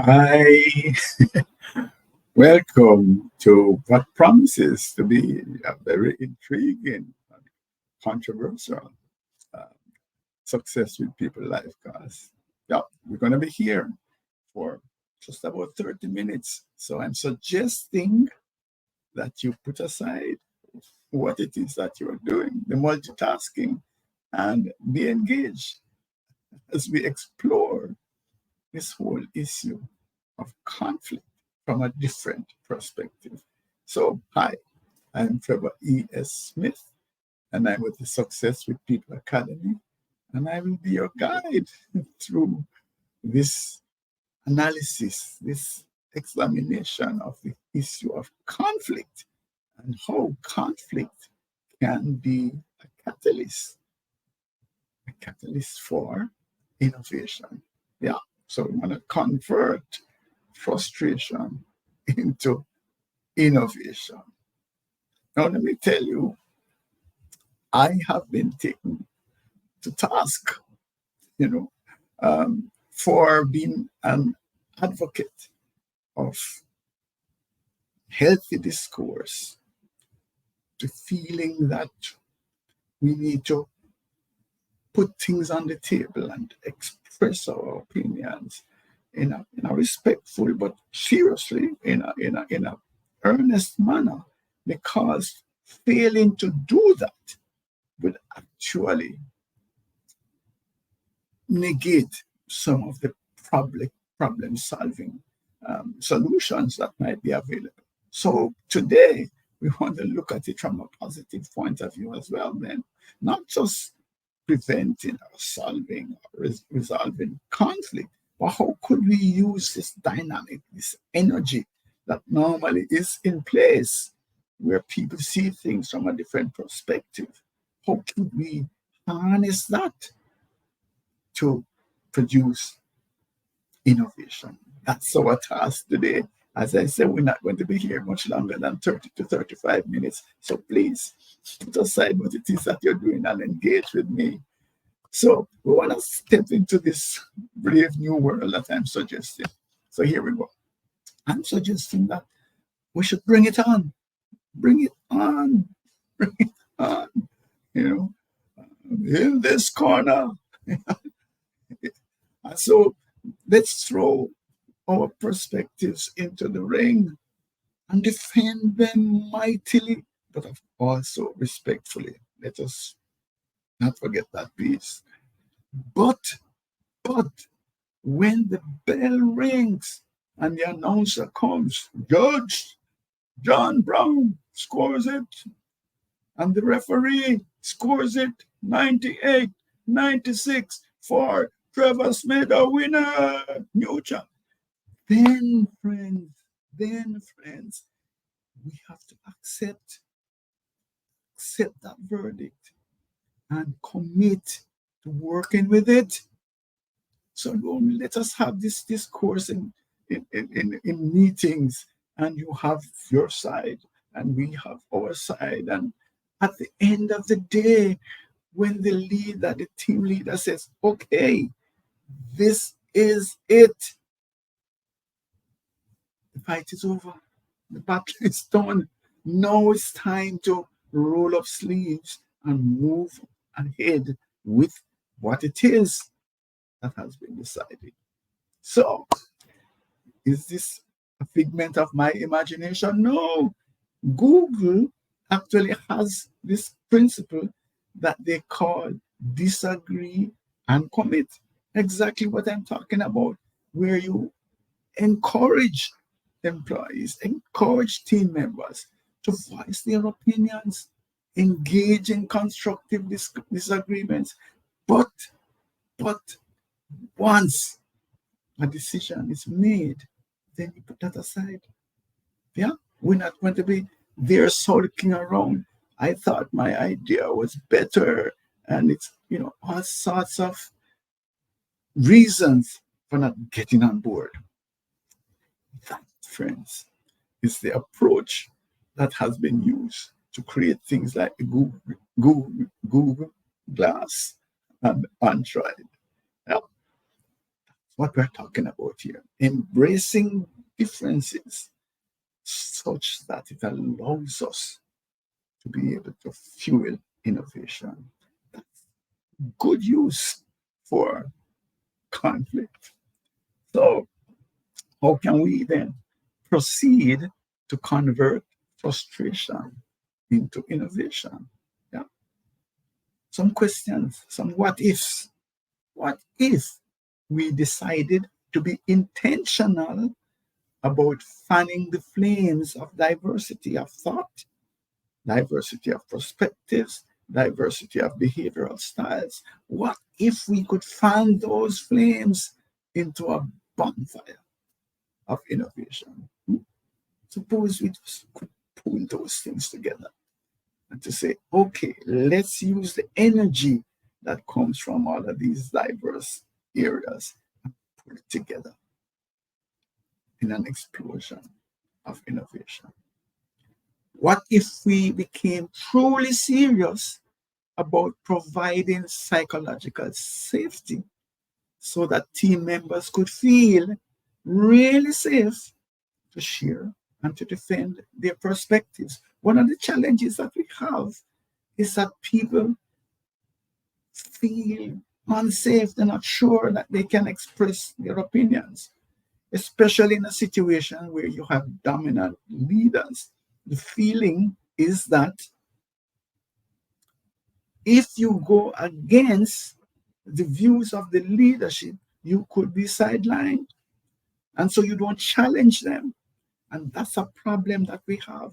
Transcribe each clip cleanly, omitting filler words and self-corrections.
Hi, welcome to what promises to be a very intriguing and controversial uh, Success with People life class. Yeah, we're going to be here for just about 30 minutes. So I'm suggesting that you put aside what it is that you're doing, the multitasking, and be engaged as we explore this whole issue of conflict from a different perspective. So, hi, I'm Trevor E.S. Smith, and I'm with the Success with People Academy, and I will be your guide through this analysis, this examination of the issue of conflict and how conflict can be a catalyst for innovation. Yeah, so we want to convert frustration into innovation. Now, let me tell you, I have been taken to task, you know, for being an advocate of healthy discourse, to feeling that we need to put things on the table and express our opinions in a respectful but seriously in a earnest manner, because failing to do that would actually negate some of the problem solving solutions that might be available. So today we want to look at it from a positive point of view as well, then, not just preventing or solving or resolving conflict, but how could we use this dynamic, this energy that normally is in place where people see things from a different perspective? How could we harness that to produce innovation? That's our task today. As I said, we're not going to be here much longer than 30 to 35 minutes. So please put aside what it is that you're doing and engage with me. So we want to step into this brave new world that I'm suggesting. So here we go. I'm suggesting that we should bring it on, bring it on, bring it on, you know, in this corner. And so let's throw our perspectives into the ring and defend them mightily, but also respectfully. Let us not forget that piece. But when the bell rings and the announcer comes, Judge John Brown scores it, and the referee scores it 98-96 for Trevor Smith, a winner, new champ. Then, friends, we have to accept that verdict and commit to working with it. So let us have this discourse in meetings, and you have your side, and we have our side. And at the end of the day, when the team leader says, okay, this is it, the fight is over, the battle is done. Now it's time to roll up sleeves and move ahead with what it is that has been decided. So, is this a figment of my imagination? No. Google actually has this principle that they call disagree and commit. Exactly what I'm talking about, where you encourage employees, encourage team members to voice their opinions, engage in constructive disagreements, but but once a decision is made, then you put that aside. Yeah, we're not going to be there sulking around. I thought my idea was better, and it's all sorts of reasons for not getting on board. That, friends, is the approach that has been used to create things like Google Glass and Android. Yeah, what we're talking about here. Embracing differences such that it allows us to be able to fuel innovation. That's good use for conflict. So, how can we then proceed to convert frustration into innovation? Yeah. Some questions, some what ifs. What if we decided to be intentional about fanning the flames of diversity of thought, diversity of perspectives, diversity of behavioral styles? What if we could fan those flames into a bonfire of innovation? Suppose we just could pull those things together and to say, okay, let's use the energy that comes from all of these diverse areas and put it together in an explosion of innovation. What if we became truly serious about providing psychological safety so that team members could feel really safe to share and to defend their perspectives? One of the challenges that we have is that people feel unsafe, they're not sure that they can express their opinions, especially in a situation where you have dominant leaders. The feeling is that if you go against the views of the leadership, you could be sidelined. And so you don't challenge them. And that's a problem that we have.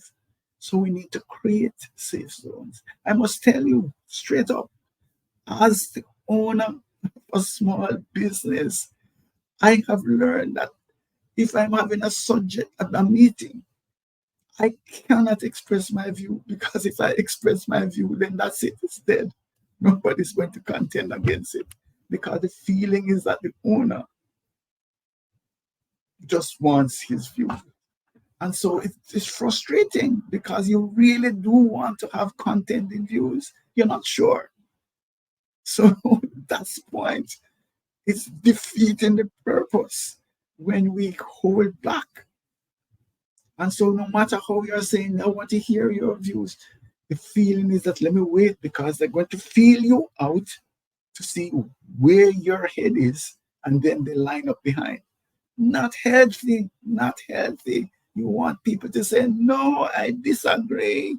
So we need to create safe zones. I must tell you straight up, as the owner of a small business, I have learned that if I'm having a subject at a meeting, I cannot express my view, because if I express my view, then that's it, it's dead. Nobody's going to contend against it, because the feeling is that the owner just wants his view. And so it's frustrating, because you really do want to have contending views. You're not sure. So that's the point. It's defeating the purpose when we hold back. And so no matter how you're saying, I want to hear your views, the feeling is that let me wait, because they're going to feel you out to see where your head is, and then they line up behind. Not healthy, not healthy. You want people to say, no, I disagree.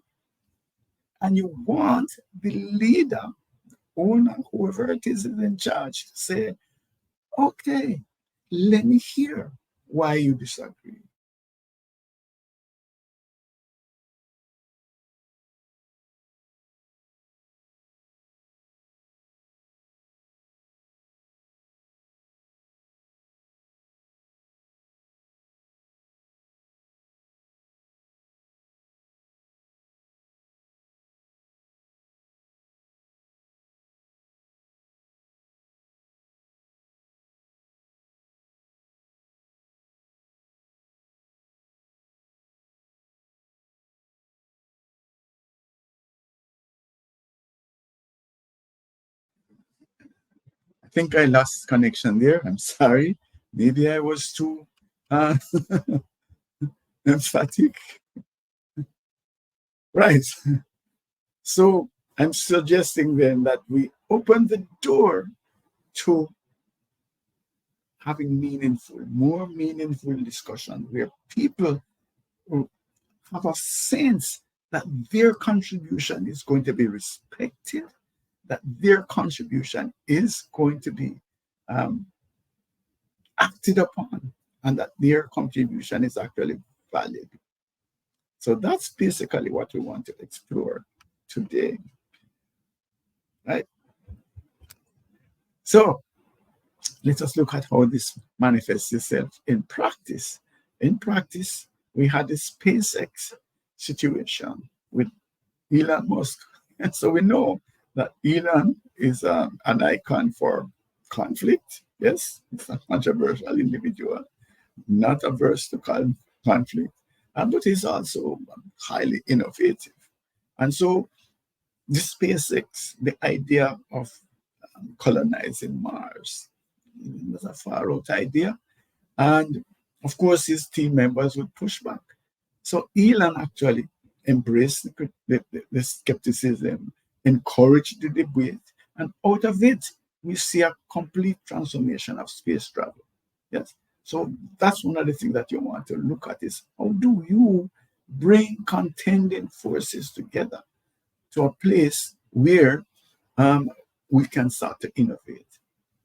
And you want the leader, owner, whoever it is in charge, to say, okay, let me hear why you disagree. I think I lost connection there. I'm sorry. Maybe I was too uh, emphatic. Right. So I'm suggesting then that we open the door to having more meaningful discussion, where people have a sense that their contribution is going to be respected, that their contribution is going to be um, acted upon, and that their contribution is actually valid. So that's basically what we want to explore today, right? So let us look at how this manifests itself in practice. In practice, we had the SpaceX situation with Elon Musk. And so we know that Elon is an icon for conflict. Yes, it's a controversial individual, not averse to conflict, but he's also highly innovative. And so the SpaceX, the idea of colonizing Mars, It was a far out idea. And of course, his team members would push back. So Elon actually embraced the skepticism, encouraged the debate, and out of it, we see a complete transformation of space travel. Yes. So that's one of the things that you want to look at is how do you bring contending forces together to a place where um, we can start to innovate.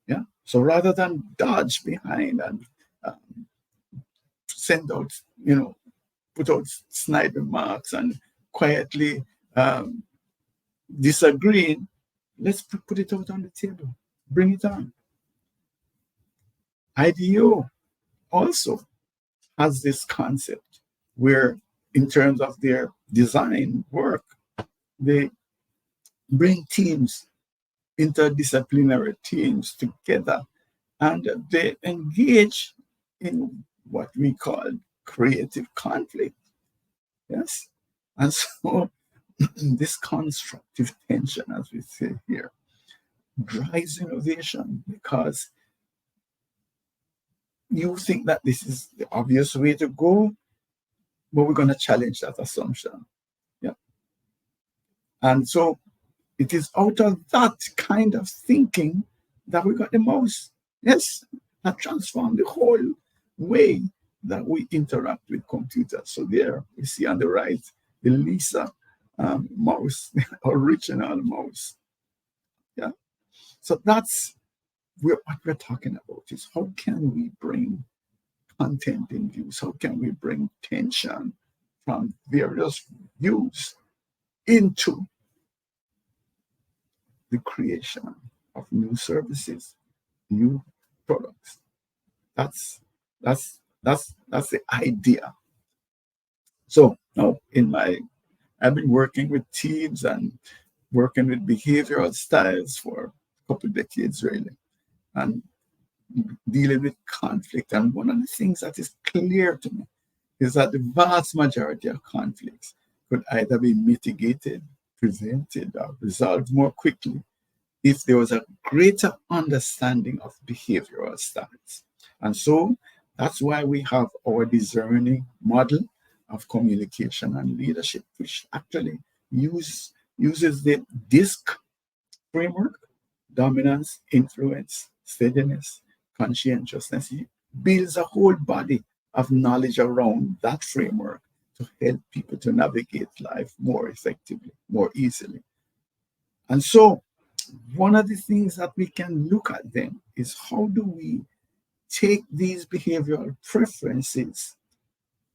Yeah. So rather than dodge behind and um, send out, put out snide remarks and quietly um, disagreeing, let's put it out on the table. Bring it on. IDEO also has this concept where, in terms of their design work, they bring teams, interdisciplinary teams together, and they engage in what we call creative conflict. Yes. And so this constructive tension, as we say here, drives innovation because you think that this is the obvious way to go, but we're going to challenge that assumption. Yeah. And so it is out of that kind of thinking that we got the mouse. Yes, that transformed the whole way that we interact with computers. So there we see on the right the Lisa mouse, the original mouse. Yeah. So that's what we're talking about is how can we bring content in views? How can we bring tension from various views into the creation of new services, new products? That's the idea. So now I've been working with teams and working with behavioral styles for a couple of decades really, and dealing with conflict. And one of the things that is clear to me is that the vast majority of conflicts could either be mitigated, prevented, or resolved more quickly if there was a greater understanding of behavioral styles. And so that's why we have our discerning model of communication and leadership, which actually uses the DISC framework: dominance, influence, steadiness, conscientiousness. It builds a whole body of knowledge around that framework to help people to navigate life more effectively, more easily. And so one of the things that we can look at then is how do we take these behavioral preferences,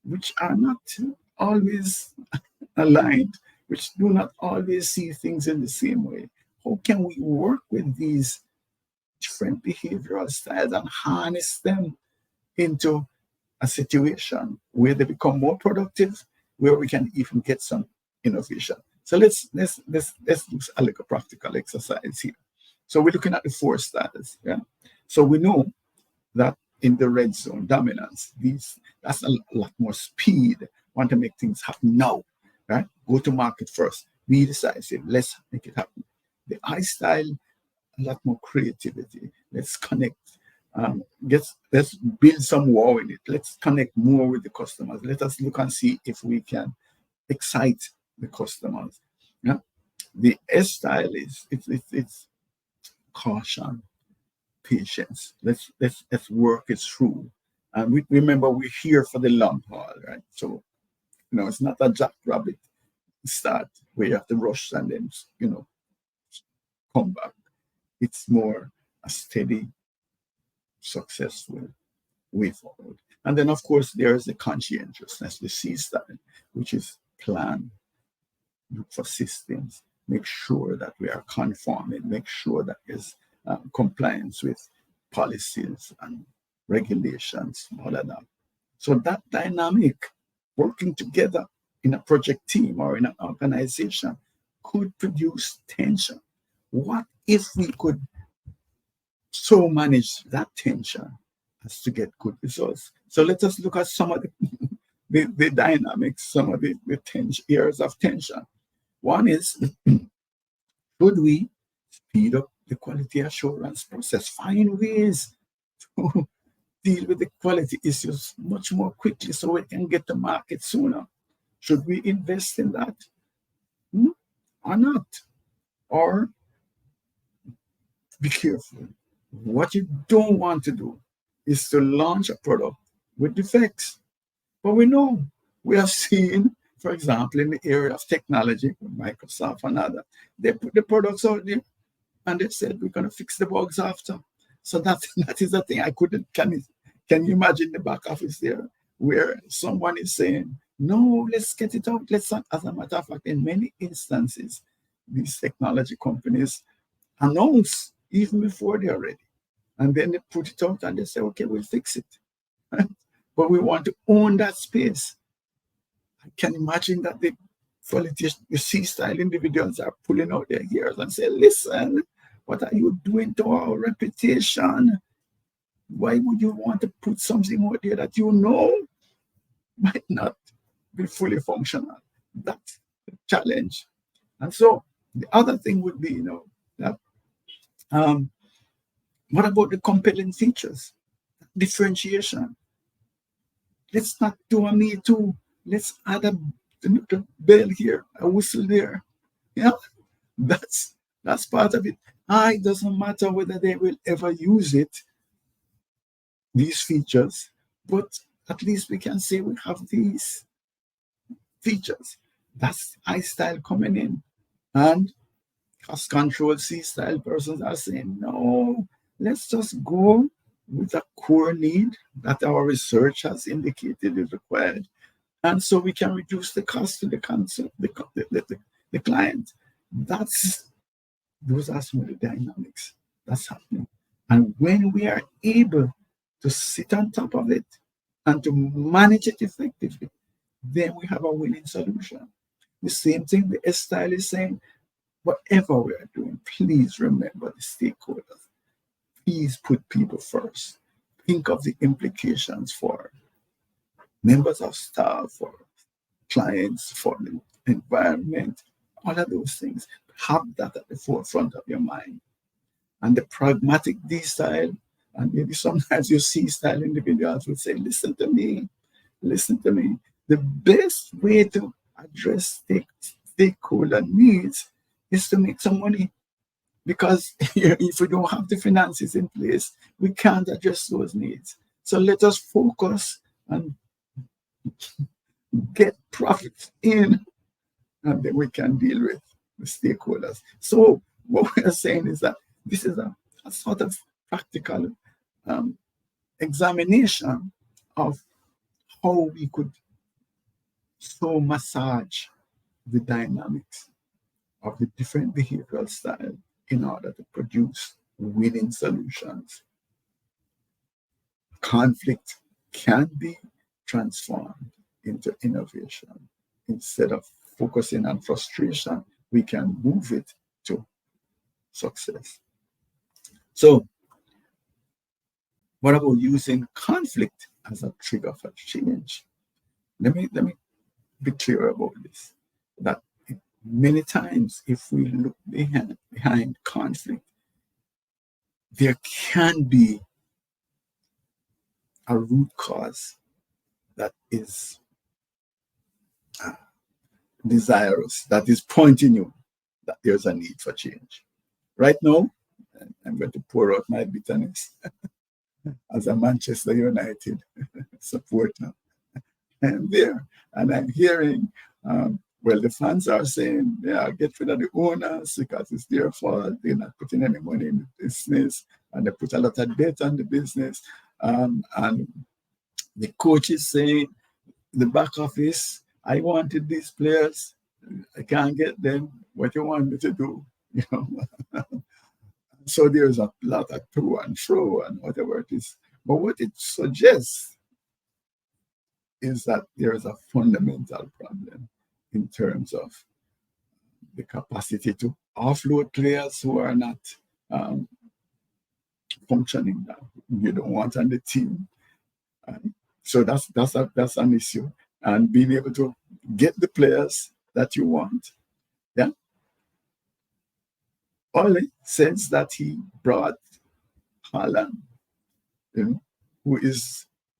which are not always aligned, which do not always see things in the same way. How can we work with these different behavioral styles and harness them into a situation where they become more productive, where we can even get some innovation? So let's do a little practical exercise here. So we're looking at the four styles. Yeah. So we know that in the red zone, dominance, that's a lot more speed. Want to make things happen now, right? Go to market first. Be decisive. Let's make it happen. The I style, a lot more creativity. Let's connect. Let's build some wow in it. Let's connect more with the customers. Let us look and see if we can excite the customers. Yeah. The S style is it's caution, patience. Let's work it through. And we remember we're here for the long haul, right? So it's not a jackrabbit start where you have to rush and then come back. It's more a steady, successful way forward. And then of course there's the conscientiousness, the C style, which is plan, look for systems, make sure that we are conforming, make sure that there's compliance with policies and regulations, all of that. So that dynamic, working together in a project team or in an organization, could produce tension. What if we could so manage that tension as to get good results? So let us look at some of the dynamics, some of the areas of tension. One is, should we speed up the quality assurance process? Find ways deal with the quality issues much more quickly so we can get to market sooner. Should we invest in that? Hmm? Or not? Or be careful. What you don't want to do is to launch a product with defects. But we know, we have seen, for example, in the area of technology, Microsoft and other, they put the products out there and they said we're going to fix the bugs after. So that is the thing. I couldn't can you imagine the back office there where someone is saying, no, let's get it out. Let's not. As a matter of fact, in many instances, these technology companies announce even before they're ready. And then they put it out and they say, okay, we'll fix it. But we want to own that space. I can imagine that the politicians, the C-style individuals are pulling out their ears and say, listen, what are you doing to our reputation? Why would you want to put something out there that you know might not be fully functional? That's the challenge. And so the other thing would be, that what about the compelling features? Differentiation. Let's not do a me too. Let's add a bell here, a whistle there. Yeah, that's part of it. It doesn't matter whether they will ever use it, these features, but at least we can say we have these features. That's I style coming in. And cost control C style persons are saying, no, let's just go with a core need that our research has indicated is required. And so we can reduce the cost to the client. Those are some of the dynamics that's happening. And when we are able to sit on top of it and to manage it effectively, then we have a winning solution. The same thing the S style is saying, whatever we are doing, please remember the stakeholders. Please put people first. Think of the implications for members of staff, for clients, for the environment, all of those things. Have that at the forefront of your mind. And the pragmatic D style, and maybe sometimes your C style individuals would say, listen to me. The best way to address stakeholder needs is to make some money. Because if we don't have the finances in place, we can't address those needs. So let us focus and get profits in, and then we can deal with the stakeholders. So what we are saying is that this is a sort of practical examination of how we could so massage the dynamics of the different behavioral styles in order to produce winning solutions. Conflict can be transformed into innovation. Instead of focusing on frustration, we can move it to success. So, what about using conflict as a trigger for change? Let me be clear about this. That many times, if we look behind conflict, there can be a root cause that is desirous, that is pointing you that there's a need for change. Right now, I'm going to pour out my bitterness as a Manchester United supporter. I'm there and I'm hearing, the fans are saying, yeah, get rid of the owners because it's their fault. They're not putting any money in the business and they put a lot of debt on the business. And the coach is saying, the back office, I wanted these players, I can't get them. What you want me to do? So there's a lot of to and fro and whatever it is. But what it suggests is that there is a fundamental problem in terms of the capacity to offload players who are not functioning that you don't want on the team. So that's an issue. And being able to get the players that you want. Yeah. Ole says that he brought Haaland. you know, who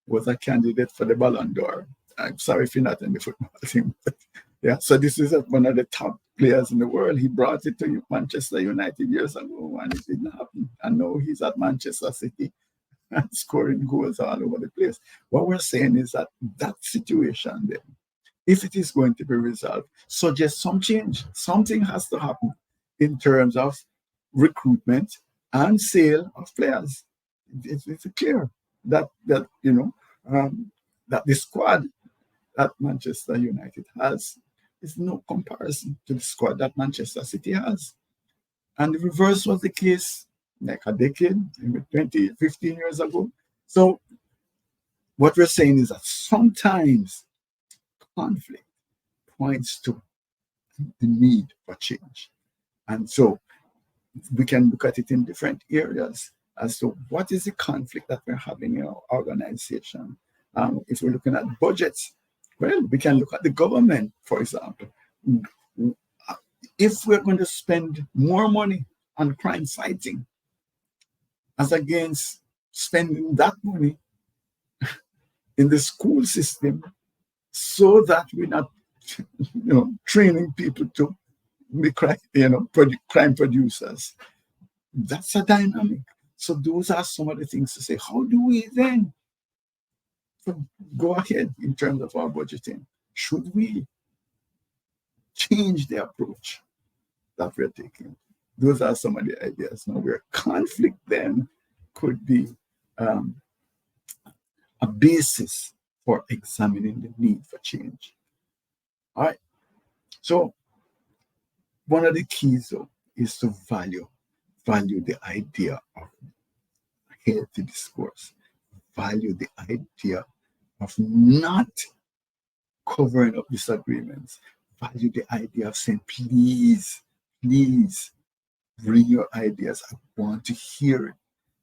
was a candidate for the Ballon d'Or. I'm sorry if you're not in the football team, but yeah. So this is one of the top players in the world. He brought it to Manchester United years ago, and it didn't happen. And now he's at Manchester City and scoring goals all over the place. What we're saying is that that situation there, if it is going to be resolved, suggest some change. Something has to happen in terms of recruitment and sale of players. It's clear that that the squad that Manchester United has is no comparison to the squad that Manchester City has. And the reverse was the case like a decade, maybe 20, 15 years ago. So what we're saying is that sometimes conflict points to the need for change. And so we can look at it in different areas as to what is the conflict that we're having in our organization. If we're looking at budgets, well, we can look at the government, for example. If we're going to spend more money on crime fighting as against spending that money in the school system so that we're not training people to be crime producers, that's a dynamic. So those are some of the things to say. How do we then go ahead in terms of our budgeting? Should we change the approach that we're taking? Those are some of the ideas. Now, where conflict then could be a basis for examining the need for change. All right. So one of the keys, though, is to value the idea of healthy discourse, value the idea of not covering up disagreements, value the idea of saying, please bring your ideas. I want to hear it.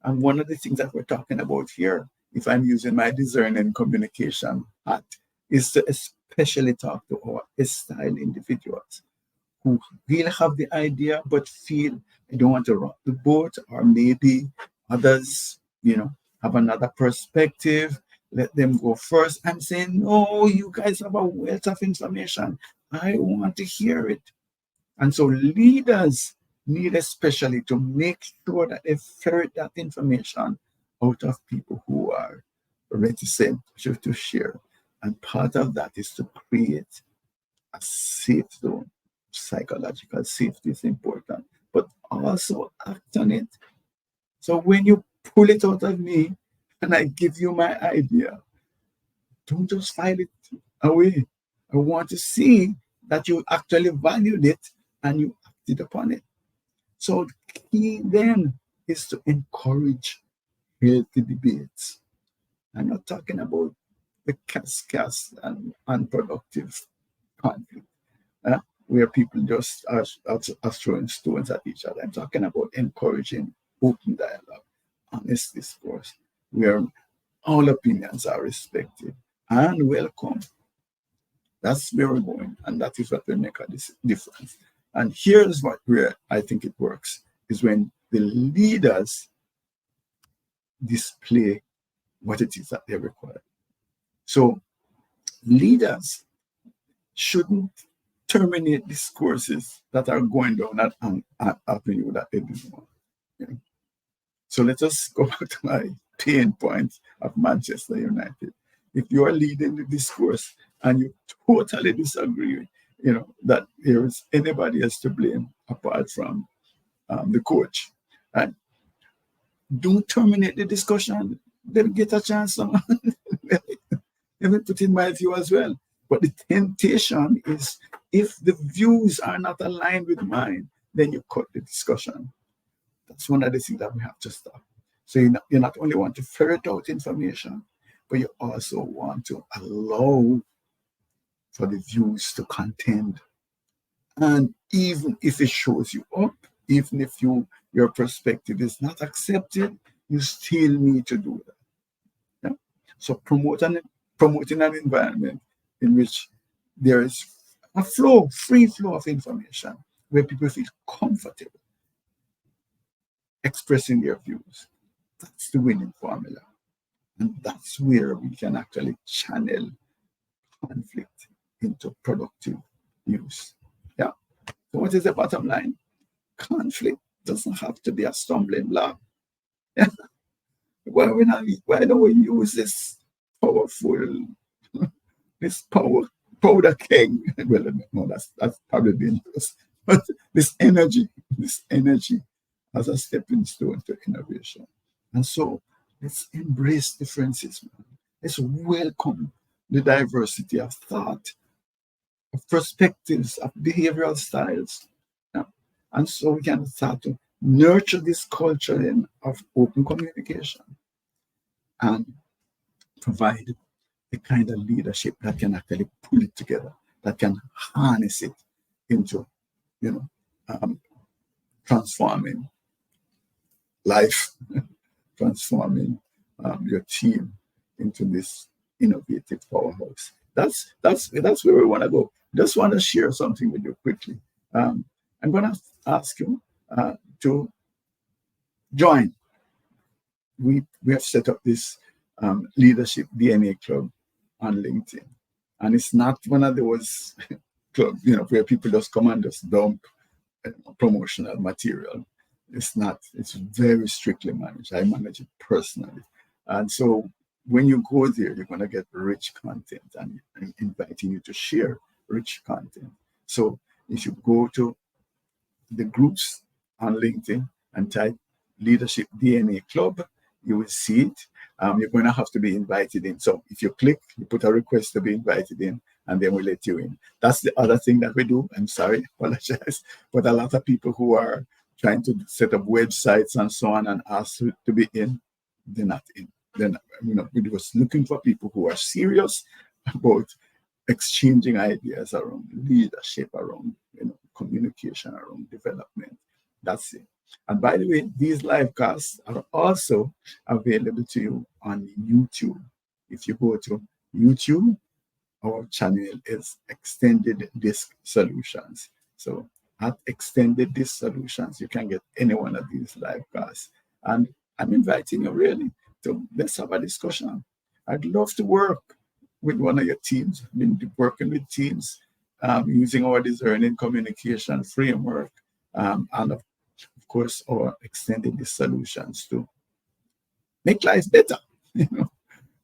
And one of the things that we're talking about here, if I'm using my discerning communication hat, is to especially talk to our style individuals who will have the idea but feel I don't want to rock the boat, or maybe others, have another perspective. Let them go first. I'm saying, no, you guys have a wealth of information. I want to hear it. And so leaders need especially to make sure that they ferret that information out of people who are reticent to share. And part of that is to create a safe zone. Psychological safety is important, but also act on it. So when you pull it out of me and I give you my idea, don't just file it away. I want to see that you actually valued it and you acted upon it. So the key then is to encourage healthy debates. I'm not talking about the cast and unproductive conflict, where people just are throwing stones at each other. I'm talking about encouraging open dialogue, honest discourse, where all opinions are respected and welcome. That's where we're going, and that is what will make a difference. And here's where I think it works, is when the leaders display what it is that they require. So leaders shouldn't terminate discourses that are going down an avenue that they didn't want. So let us go back to my pain point of Manchester United. If you are leading the discourse and you totally disagree, that there is anybody else to blame apart from the coach, and don't terminate the discussion. Then get a chance. Let me put in my view as well. But the temptation is, if the views are not aligned with mine, then you cut the discussion. That's one of the things that we have to stop. So you not only want to ferret out information, but you also want to allow for the views to contend. And even if it shows you up, even if your perspective is not accepted, you still need to do that. Yeah? So promoting an environment in which there is a free flow of information, where people feel comfortable expressing their views. That's the winning formula. And that's where we can actually channel conflict into productive use. Yeah. So what is the bottom line? Conflict doesn't have to be a stumbling block. Yeah. Why don't we use this powerful, this powder king? Well, no, that's probably dangerous. But this energy as a stepping stone to innovation. And so let's embrace differences, man. Let's welcome the diversity of thought, of perspectives, of behavioral styles. Yeah. And so we can start to nurture this culture then of open communication and provide the kind of leadership that can actually pull it together, that can harness it into, you know, um, transforming life, transforming your team into this innovative powerhouse. That's where we want to go. Just want to share something with you quickly. I'm going to ask you to join. We have set up this leadership DNA club on LinkedIn, and it's not one of those clubs, where people just come and just dump promotional material. It's not. It's very strictly managed. I manage it personally, and so when you go there, you're going to get rich content, and I'm inviting you to share rich content. So if you go to the groups on LinkedIn and type Leadership DNA Club, you will see it. You're going to have to be invited in. So if you click, you put a request to be invited in, and then we let you in. That's the other thing that we do. I'm sorry, apologize. But a lot of people who are trying to set up websites and so on and ask to be in, they're not in. They're not, we're just looking for people who are serious about exchanging ideas around leadership, around communication, around development. That's it. And by the way, these live casts are also available to you on YouTube. If you go to YouTube, our channel is Extended Disk Solutions. So at Extended Disk Solutions, you can get any one of these live casts. And I'm inviting you really to let's have a discussion. I'd love to work with one of your teams. I've been working with teams using our discerning communication framework and of course our extended the solutions to make life better,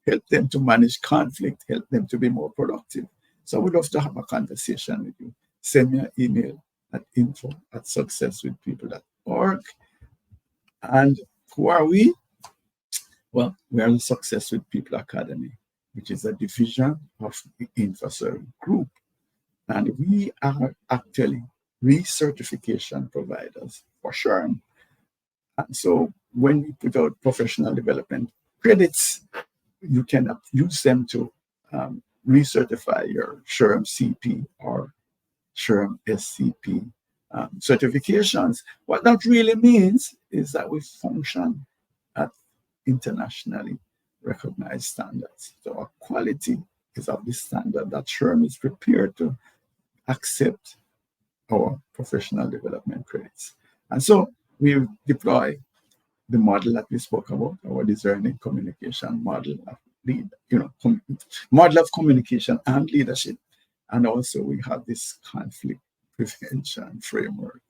help them to manage conflict, help them to be more productive. So I would love to have a conversation with you. Send me an email at info@successwithpeople.org. And who are we? Well, we are the Success with People Academy, which is a division of the InfoServe Group. And we are actually recertification providers for sure. And so when we put out professional development credits, you can use them to recertify your SHRM CP or SHRM SCP certifications. What that really means is that we function at internationally recognized standards. So our quality is of the standard that SHRM is prepared to accept our professional development credits. And so we deploy the model that we spoke about, our discerning communication model of model of communication and leadership. And also we have this conflict prevention framework.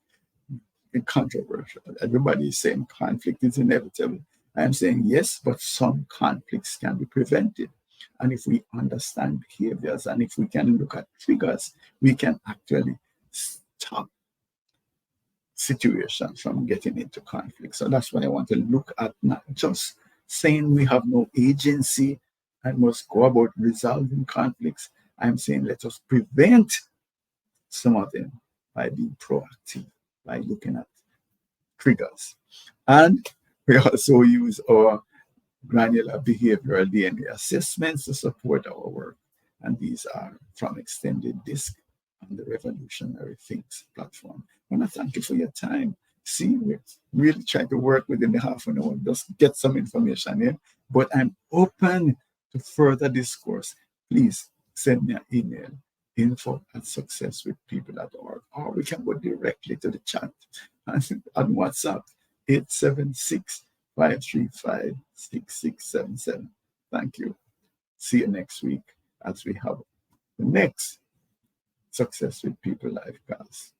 It's controversial. Everybody is saying conflict is inevitable. I am saying yes, but some conflicts can be prevented. And if we understand behaviors and if we can look at triggers, we can actually stop situations from getting into conflict. So that's why I want to look at not just saying we have no agency and must go about resolving conflicts. I'm saying let us prevent some of them by being proactive, by looking at triggers. And we also use our granular behavioral DNA assessments to support our work. And these are from Extended Disk on the Revolutionary Things platform. I want to thank you for your time. See, we're really trying to work within the half an hour, just get some information here. But I'm open to further discourse. Please send me an email, info@successwithpeople.org, or we can go directly to the chat on WhatsApp, 876-535-6677. Thank you. See you next week as we have the next Success with People Life class.